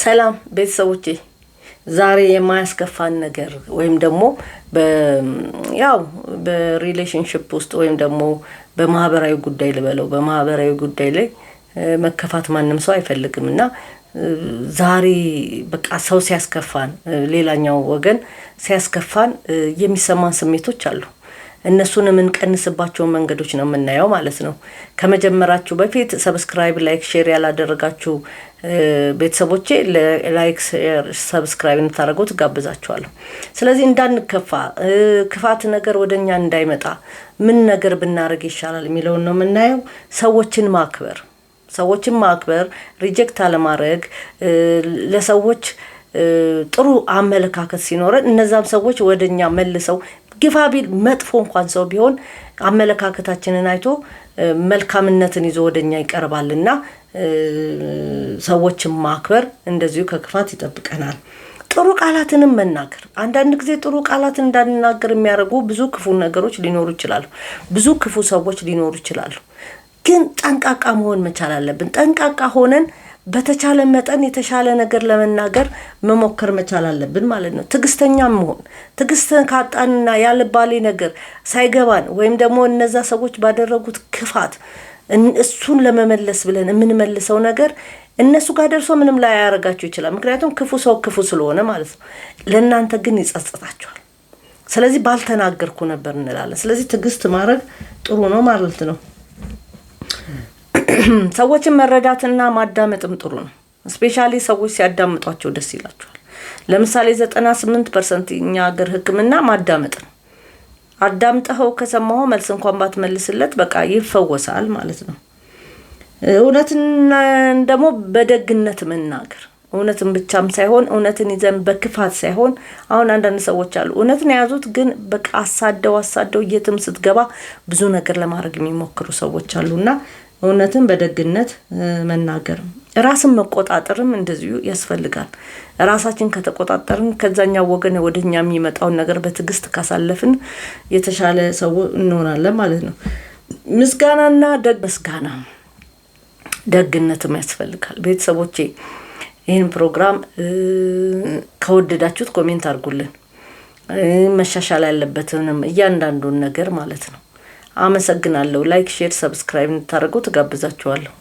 ሰላም ቤተሰቦቼ ዛሬ የማያስከፋን ነገር ወይም ደግሞ በሪሌሽንሺፕ ውስጥ ወይም ደግሞ በማህበራዊ ጉዳይ ልበለው በማህበራዊ ጉዳይ ላይ መከፋት ማንንም ሰው አይፈልግምና ዛሬ በቃ ሰው ሲያስከፋን ሌላኛው ወገን ሲያስከፋን የሚሰማን ስሜቶች አሉ እነሱን ምን ቀንስባቸው መንገዶች ነው የምናየው ማለት ነው ከመጀመራችሁ በፊት ሰብስክራይብ ላይክ ሼር ያላደረጋችሁ ቤተሰቦቼ ላይክ ሰብስክራይብ እንታረጉት ጋብዛችኋለሁ ስለዚህ እንዳንከፋ ክፋት ነገር ወደኛ እንዳይመጣ ምን ነገር ብናረግ ይሻላል የሚለው ነው የምናየው ሰዎችን ማክበር ሪጀክት አለማድረግ ለሰዎች ጥሩ አመለካከት ሲኖረን እነዛም ሰዎች ወደኛ መልሰው ግፋቢል መጥፎ እንኳን ሰው ቢሆን አመለካከታችንን አይቶ መልካምነትን ይዞ ወደኛ ይቀርባልና ሰዎችን ማክበር እንደዚሁ ከክፋት ይጠብቀናል ጥሩ ቃላትንም መናገር አንዳንድ ጊዜ ጥሩ ቃላትን እንዳንናገር የሚያረጉ ብዙ ክፉ ነገሮች ሊኖሩ ይችላሉ ብዙ ክፉ ሰዎች ሊኖሩ ይችላሉ ግን ጠንቃቃ መሆን መቻል አለብን ጠንቃቃ ሆነን በተቻለ መጠን የተሻለ ነገር ለመናገር መሞከር መቻል አለብን ማለት ነው ትግስተኛ መሆን ትግስተን ካጣንና ያለባሌ ነገር ሳይገባን ወይም ደግሞ እነዛ ሰዎች ባደረጉት ክፋት እሱን ለመመለስ ብለን የምንመልሰው ነገር እነሱ ጋር ደርሶ ምንም ላይ ያረጋቸው ይችላል ምክንያቱም ክፉ ሰው ክፉ ስለሆነ ማለት ነው ለእናንተ ግን ይጸጽታቸዋል ስለዚህ ባልተናገርኩ ነበር እንላለን ስለዚህ ትግስት ማድረግ ጥሩ ነው ማለት ነው ሰዎችን መረዳትና ማዳመጥም ጥሩ ነው ስፔሻሊ ሰዎች ሲያዳምጧቸው ደስ ይላቸዋል ለምሳሌ 98% እኛ ሀገር ህክምና ማዳመጥ ነው አዳምጠው ከሰማው መልስ እንኳን ባትመልስለት በቃ ይፈወሳል ማለት ነው እውነትን ደግሞ በደግነት መናገር እውነትን ብቻም ሳይሆን እውነትን ይዘን በክፋት ሳይሆን አሁን አንዳንድ ሰዎች አሉ እውነትን ያዙት ግን በቃ አሳደው የትም ስትገባ ብዙ ነገር ለማድረግ የሚሞክሩ ሰዎች አሉና እውነትን በደግነት መናገር ራስን መቆጣጠርም እንደዚሁ ያስፈልጋል ራሳችን ከተቆጣጠርን ከዛኛው ወገን ወደኛ የሚመጣው ነገር በትግስት ካሳለፍን የተሻለ ሰው እንሆናለን ማለት ነው ምስጋናና ደግመስጋና ደግነትም ያስፈልጋል ቤተሰቦቼ ይሄን ፕሮግራም ከወደዳችሁት ኮሜንት አድርጉልን መሻሻል ያለበትንም እያንዳንዱን ነገር ማለት ነው አመሰግናለሁ ላይክ ሼር ሰብስክራይብ እንታረጉ ተጋብዛችኋለሁ